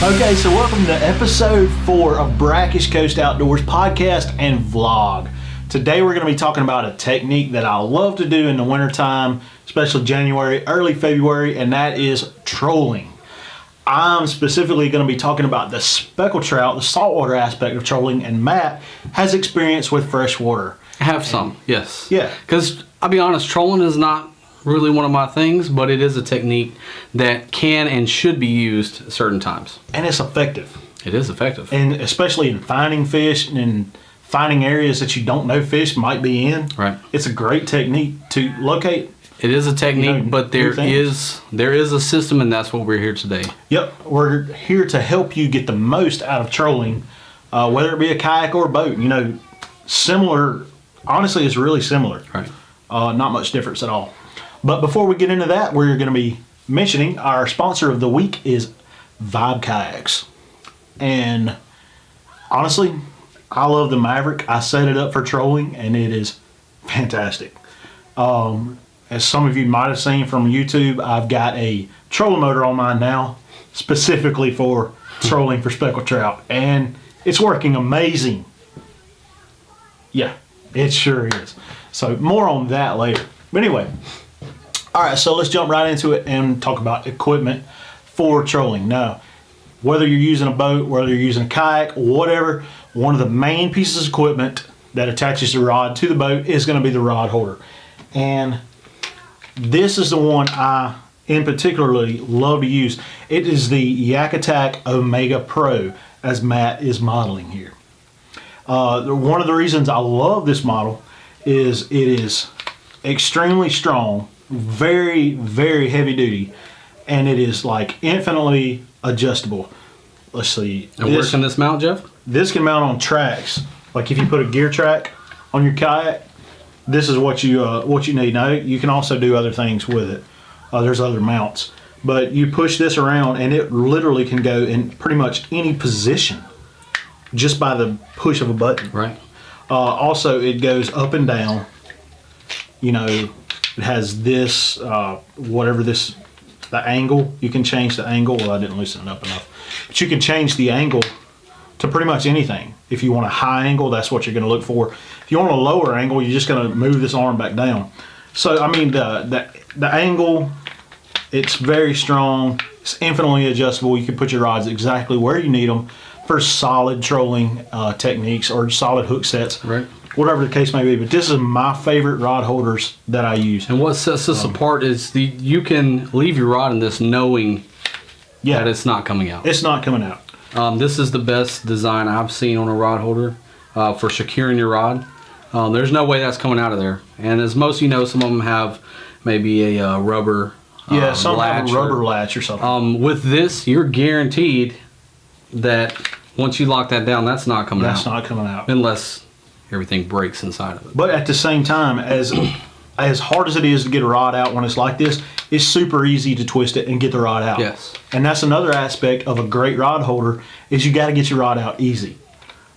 Okay, so welcome to episode 4 of Brackish Coast Outdoors podcast and vlog. Today we're going to be talking about a technique that I love to do in the wintertime, especially January, early February, and that is trolling. I'm specifically going to be talking about the speckled trout, the saltwater aspect of trolling, and Matt has experience with freshwater. I have some, yes. Yeah. Because I'll be honest, trolling is not really one of my things, but it is a technique that can and should be used at certain times. And it's effective. It is effective. And especially in finding fish and finding areas that you don't know fish might be in. Right. It's a great technique to locate. It is a technique, but there things. is a system, and that's what we're here today. Yep, we're here to help you get the most out of trolling, whether it be a kayak or a boat. You know, similar, honestly, it's really similar. Right. Not much difference at all. But before we get into that, we're going to be mentioning our sponsor of the week is Vibe Kayaks. And honestly, I love the Maverick. I set it up for trolling, and it is fantastic. As some of you might have seen from YouTube, I've got a trolling motor on mine now, specifically for trolling for speckled trout, and it's working amazing. Yeah, it sure is. So more on that later. But anyway, all right, so let's jump right into it and talk about equipment for trolling. Now, whether you're using a boat, whether you're using a kayak, whatever, one of the main pieces of equipment that attaches the rod to the boat is going to be the rod holder. And this is the one I in particularly love to use. It is the Yak Attack Omega Pro, as Matt is modeling here. One of the reasons I love this model is it is extremely strong, very, very heavy duty, and it is like infinitely adjustable. Let's see. And where can this mount, Jeff? This can mount on tracks. Like if you put a gear track on your kayak, this is what you need. Now you can also do other things with it. There's other mounts, but you push this around and it literally can go in pretty much any position just by the push of a button. Right. Also, it goes up and down. You know, it has this the angle. You can change the angle. Well, I didn't loosen it up enough, but you can change the angle to pretty much anything. If you want a high angle, that's what you're going to look for. If you want a lower angle, you're just going to move this arm back down. So, I mean, the angle, it's very strong. It's infinitely adjustable. You can put your rods exactly where you need them for solid trolling techniques or solid hook sets. Right. Whatever the case may be. But this is my favorite rod holders that I use. And what sets this apart is you can leave your rod in this knowing that it's not coming out. It's not coming out. This is the best design I've seen on a rod holder for securing your rod. There's no way that's coming out of there. And as most of you know, some of them have maybe a rubber some have a rubber latch or something. With this, you're guaranteed that once you lock that down, that's not coming out. That's not coming out. Unless everything breaks inside of it. But at the same time, as hard as it is to get a rod out when it's like this, it's super easy to twist it and get the rod out. Yes. And that's another aspect of a great rod holder is you got to get your rod out easy.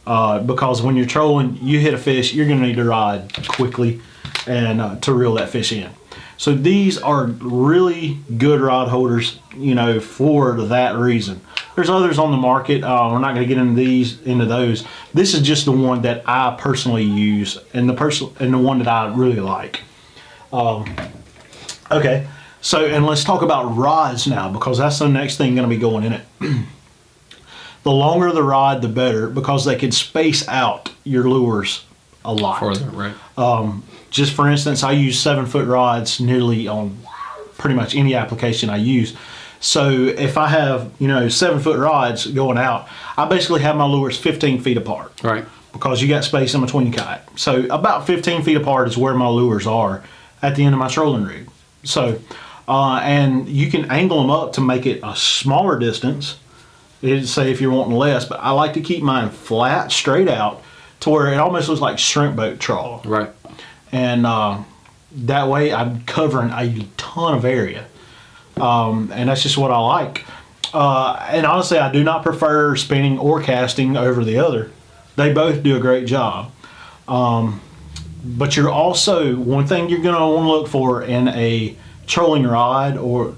Because when you're trolling, you hit a fish, you're going to need to rod quickly and to reel that fish in. So these are really good rod holders, you know, for that reason. There's others on the market. We're not going to get into those. This is just the one that I personally use and the one that I really like. Okay, so and let's talk about rods now because that's the next thing going to be going in it. The longer the rod, the better because they can space out your lures a lot. Further, right. Just for instance, I use 7-foot rods nearly on pretty much any application I use. So if I have, 7-foot rods going out, I basically have my lures 15 feet apart. Right. Because you got space in between kayak. So about 15 feet apart is where my lures are at the end of my trolling rig. So, and you can angle them up to make it a smaller distance. It'd say if you're wanting less, but I like to keep mine flat, straight out, to where it almost looks like shrimp boat trawl. Right. And that way I'm covering a ton of area. And that's just what I like. And honestly, I do not prefer spinning or casting over the other. They both do a great job. But you're also, one thing you're going to want to look for in a trolling rod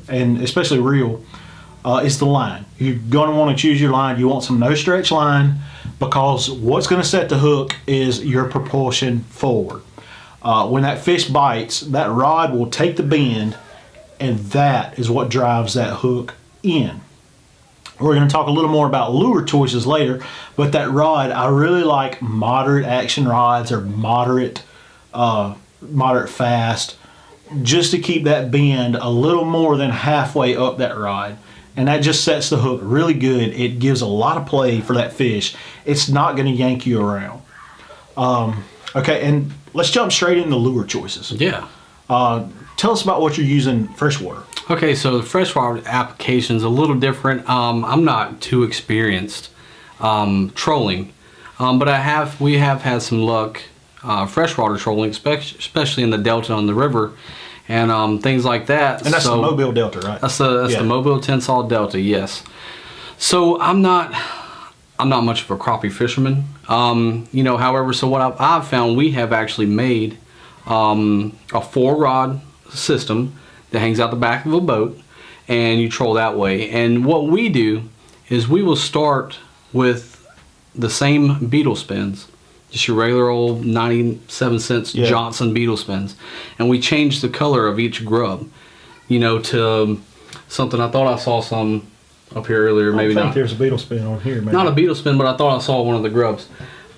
and especially reel, is the line. You're going to want to choose your line. You want some no stretch line, because what's going to set the hook is your propulsion forward. When that fish bites, that rod will take the bend, and that is what drives that hook in. We're going to talk a little more about lure choices later, but that rod, I really like moderate action rods, or moderate fast, just to keep that bend a little more than halfway up that rod. And that just sets the hook really good. It gives a lot of play for that fish. It's not going to yank you around. Okay, and let's jump straight into lure choices. Yeah. Tell us about what you're using freshwater. Okay, so the freshwater application is a little different. I'm not too experienced trolling, but we have had some luck freshwater trolling, especially in the delta on the river, and things like that. And that's the Mobile Delta, right? That's the Mobile Tensal Delta, yes. So I'm not much of a crappie fisherman, however, so what I've found, we have actually made a 4-rod system that hangs out the back of a boat, and you troll that way. And what we do is we will start with the same beetle spins, just your regular old 97-cent Johnson beetle spins, and we change the color of each grub, to something. I thought I saw some up here earlier, maybe not. I think there's a beetle spin on here. Maybe. Not a beetle spin, but I thought I saw one of the grubs.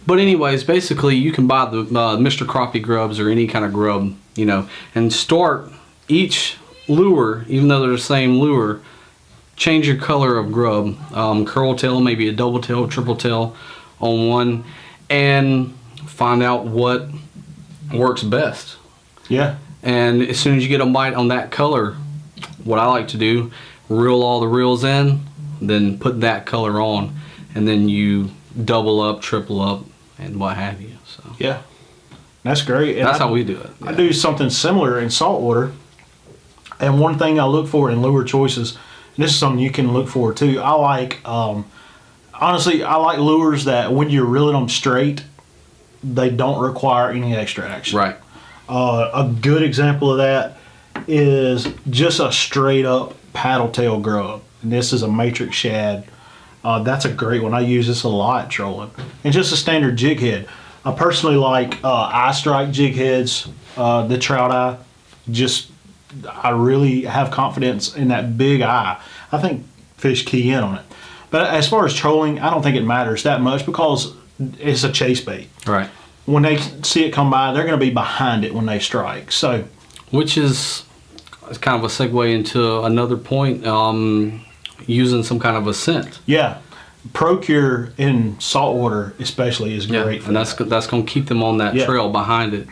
But anyways, basically you can buy the Mr. Crappie grubs or any kind of grub, and start each lure, even though they're the same lure, change your color of grub, curl tail, maybe a double tail, triple tail on one, and find out what works best. Yeah. And as soon as you get a bite on that color, what I like to do, reel all the reels in, then put that color on, and then you double up, triple up, and what have you. So yeah, that's great. And that's how we do it. I do something similar in saltwater. And one thing I look for in lure choices, and this is something you can look for too, I like, honestly, I like lures that when you're reeling them straight, they don't require any extra action. Right. A good example of that is just a straight up paddle tail grub. And this is a matrix shad. That's a great one. I use this a lot trolling. And just a standard jig head. I personally like eye strike jig heads, the trout eye. I really have confidence in that big eye. I think fish key in on it. But as far as trolling, I don't think it matters that much, because it's a chase bait. Right. When they see it come by, they're going to be behind it when they strike. So, which is kind of a segue into another point, using some kind of a scent. Yeah. Procure in saltwater especially is great for and that. that's going to keep them on that trail behind it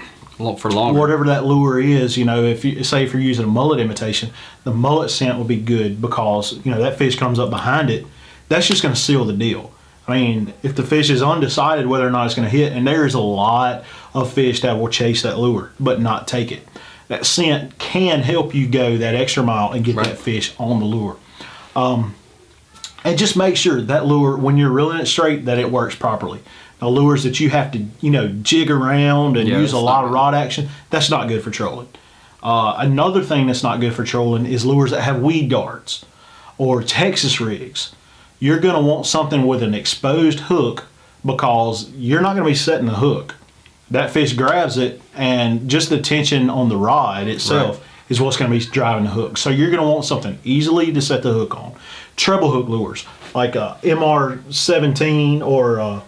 for longer. Whatever that lure is, if you're using a mullet imitation, the mullet scent will be good, because that fish comes up behind it. That's just going to seal the deal. I mean, if the fish is undecided whether or not it's going to hit, and there's a lot of fish that will chase that lure but not take it, that scent can help you go that extra mile and get that fish on the lure. And just make sure that lure, when you're reeling it straight, that it works properly. Now, lures that you have to, jig around and use a lot of rod action, that's not good for trolling. Another thing that's not good for trolling is lures that have weed darts or Texas rigs. You're going to want something with an exposed hook, because you're not going to be setting the hook. That fish grabs it, and just the tension on the rod itself is what's going to be driving the hook. So you're going to want something easily to set the hook on. Treble hook lures, like a MR17 or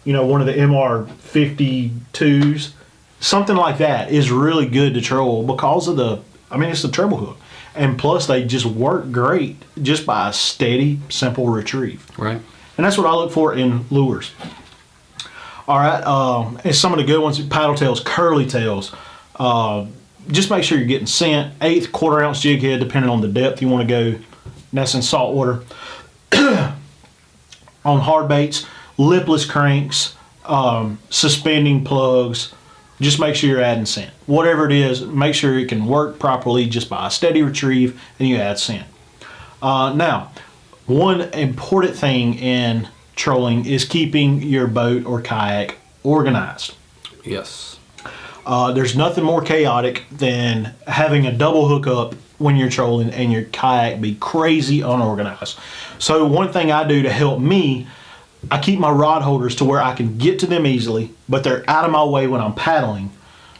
one of the MR52s, something like that is really good to troll, because of it's the treble hook. And plus, they just work great just by a steady, simple retrieve. Right. And that's what I look for in lures. All right, and some of the good ones, paddle tails, curly tails. Just make sure you're getting scent. 1/8 quarter-ounce jig head, depending on the depth you want to go. That's in saltwater. On hard baits, lipless cranks, suspending plugs. Just make sure you're adding scent. Whatever it is, make sure it can work properly just by a steady retrieve, and you add scent. Now, one important thing in trolling is keeping your boat or kayak organized. Yes. There's nothing more chaotic than having a double hookup when you're trolling and your kayak be crazy unorganized. So one thing I do to help me, I keep my rod holders to where I can get to them easily, but they're out of my way when I'm paddling.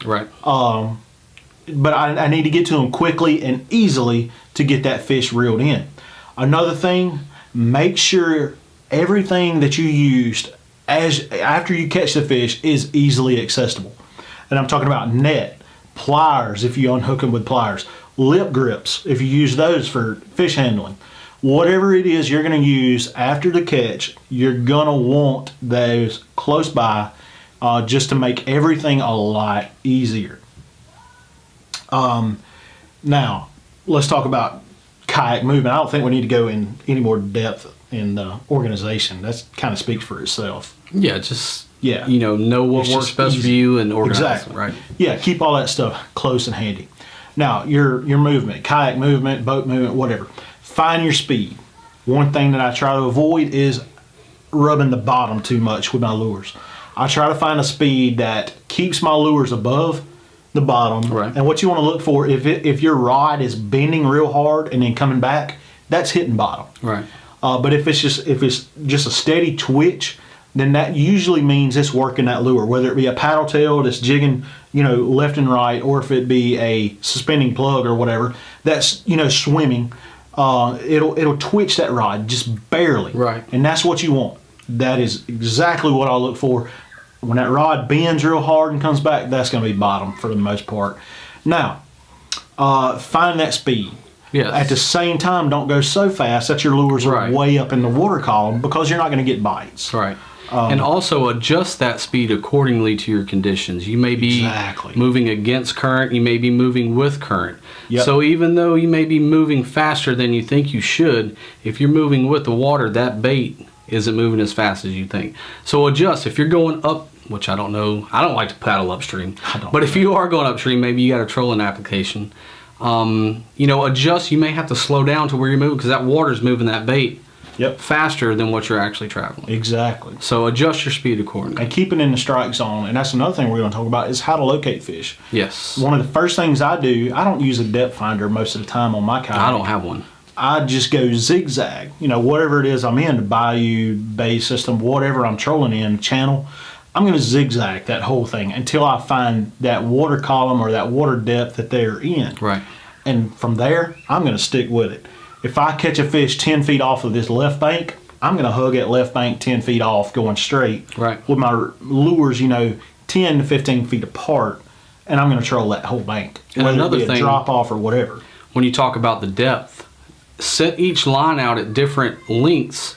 Right. But I need to get to them quickly and easily to get that fish reeled in. Another thing, make sure everything that you used after you catch the fish is easily accessible. And I'm talking about net, pliers if you unhook them with pliers, lip grips if you use those for fish handling. Whatever it is you're going to use after the catch, you're going to want those close by just to make everything a lot easier. Now, let's talk about kayak movement. I don't think we need to go in any more depth in the organization. That kind of speaks for itself. Yeah, just know what works best for you and organize. Exactly. Right. Yeah, keep all that stuff close and handy. Now, your movement, kayak movement, boat movement, whatever. Find your speed. One thing that I try to avoid is rubbing the bottom too much with my lures. I try to find a speed that keeps my lures above the bottom. Right. And what you want to look for, if your rod is bending real hard and then coming back, that's hitting bottom. Right. But if it's just a steady twitch, then that usually means it's working that lure, whether it be a paddle tail that's jigging, left and right, or if it be a suspending plug or whatever that's swimming. It'll twitch that rod just barely. Right. And that's what you want. That is exactly what I look for. When that rod bends real hard and comes back, that's going to be bottom for the most part. Now, find that speed. Yes. At the same time, don't go so fast that your lures are way up in the water column, because you're not going to get bites. Right. And also adjust that speed accordingly to your conditions. You may be moving against current, you may be moving with current. Yep. So even though you may be moving faster than you think you should, if you're moving with the water, that bait isn't moving as fast as you think. So adjust. If you're going up, which I don't know, I don't like to paddle upstream, but if you are going upstream, maybe you got a trolling application. Adjust. You may have to slow down to where you're moving, because that water's moving that bait faster than what you're actually traveling. Exactly. So adjust your speed accordingly. And keep it in the strike zone. And that's another thing we're going to talk about, is how to locate fish. Yes. One of the first things I do, I don't use a depth finder most of the time on my kayak. I don't have one. I just go zigzag. Whatever it is I'm in, the bayou, bay system, whatever I'm trolling in, channel, I'm going to zigzag that whole thing until I find that water column or that water depth that they're in. Right. And from there, I'm going to stick with it. If I catch a fish 10 feet off of this left bank, I'm going to hug that left bank 10 feet off going straight. Right. With my lures, 10 to 15 feet apart, and I'm going to troll that whole bank. And whether another it be a thing, drop off or whatever. When you talk about the depth, set each line out at different lengths.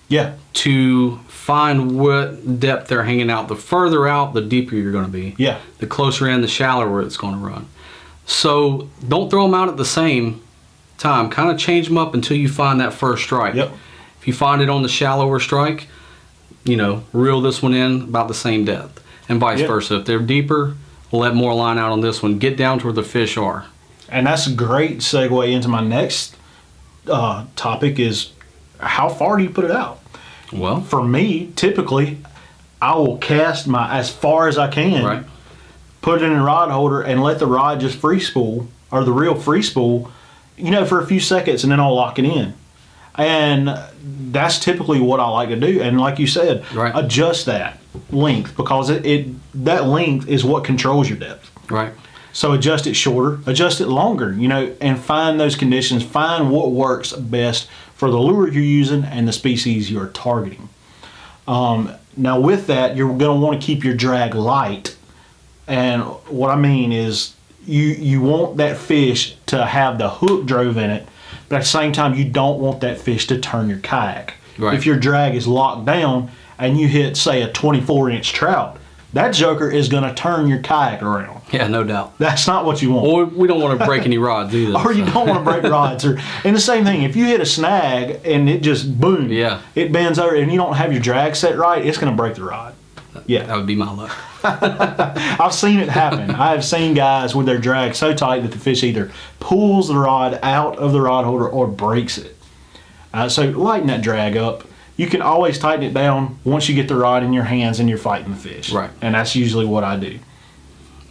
Yeah. To find what depth they're hanging out. The further out, the deeper you're going to be. Yeah. The closer in, the shallower it's going to run. So don't throw them out at the same time. Kind of change them up until you find that first strike. Yep. If you find it on the shallower strike, reel this one in about the same depth, and vice versa. If they're deeper, let more line out on this one. Get down to where the fish are. And that's a great segue into my next topic, is how far do you put it out? Well, for me, typically, I will cast as far as I can. Right. Put it in a rod holder and let the rod just free spool, or the reel free spool, for a few seconds, and then I'll lock it in. And that's typically what I like to do. And like you said, adjust that length, because that length is what controls your depth. Right. So adjust it shorter, adjust it longer, and find those conditions, find what works best for the lure you're using and the species you're targeting. Now with that, you're going to want to keep your drag light. And what I mean is you want that fish to have the hook drove in it, but at the same time, you don't want that fish to turn your kayak. Right. If your drag is locked down and you hit, say, a 24-inch trout, that joker is going to turn your kayak around. Yeah, no doubt. That's not what you want. Or we don't want to break any rods either. Or you don't want to break rods. And the same thing, if you hit a snag and it just boom, it bends over, and you don't have your drag set right, it's going to break the rod. Yeah, that would be my luck. I've seen it happen. I have seen guys with their drag so tight that the fish either pulls the rod out of the rod holder or breaks it. So lighten that drag up. You can always tighten it down once you get the rod in your hands and you're fighting the fish. Right. And that's usually what I do.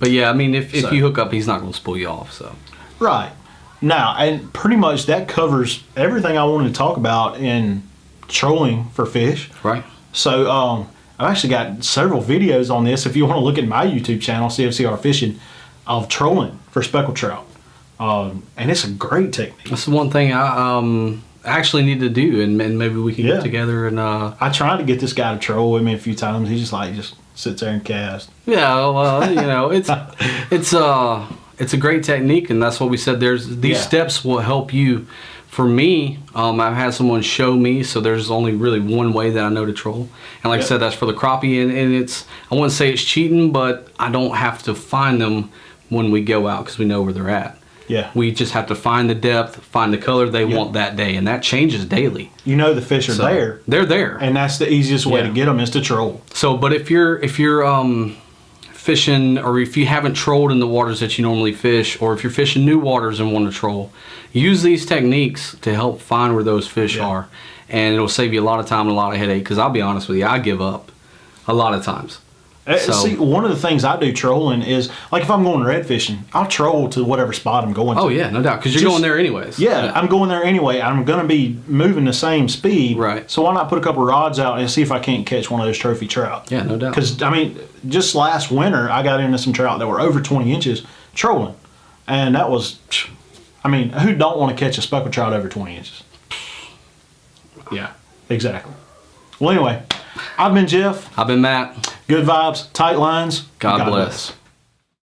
But yeah, I mean, if So- you hook up, he's not going to spool you off. So Right. Now, and pretty much that covers everything I wanted to talk about in trolling for fish. right. So I've actually got several videos on this. If you want to look at my YouTube channel, CFCR Fishing, of trolling for speckled trout. And it's a great technique. That's the one thing I actually need to do, and maybe we can Yeah. get together and I tried to get this guy to troll with me a few times. He just sits there and casts. yeah, well, you know, it's a great technique, and that's what we said. These Yeah. steps will help you. For me, I've had someone show me, so there's only really one way that I know to troll. And like I Yep. said, that's for the crappie, and it's, I wouldn't say it's cheating, but I don't have to find them when we go out because we know where they're at. Yeah. We just have to find the depth, find the color they want that day, and that changes daily. You know the fish are So, there, They're there. and that's the easiest way Yeah. to get them is to troll. So, but if you're fishing, or if you haven't trolled in the waters that you normally fish, or if you're fishing new waters and want to troll, use these techniques to help find where those fish Yeah. are, and it'll save you a lot of time and a lot of headache. Because I'll be honest with you, I give up a lot of times. So- See, one of the things I do trolling is, like if I'm going red fishing, I'll troll to whatever spot I'm going to. Oh yeah, no doubt, because you're Just- going there anyways. Yeah, I'm going there anyway. I'm going to be moving the same speed. Right. So why not put a couple rods out and see if I can't catch one of those trophy trout? Yeah, no doubt. Because, I mean, just last winter, I got into some trout that were over 20 inches trolling. And that was, I mean, who don't want to catch a speckled trout over 20 inches? Yeah, exactly. Well, anyway, I've been Jeff. I've been Matt. Good vibes, tight lines. God bless.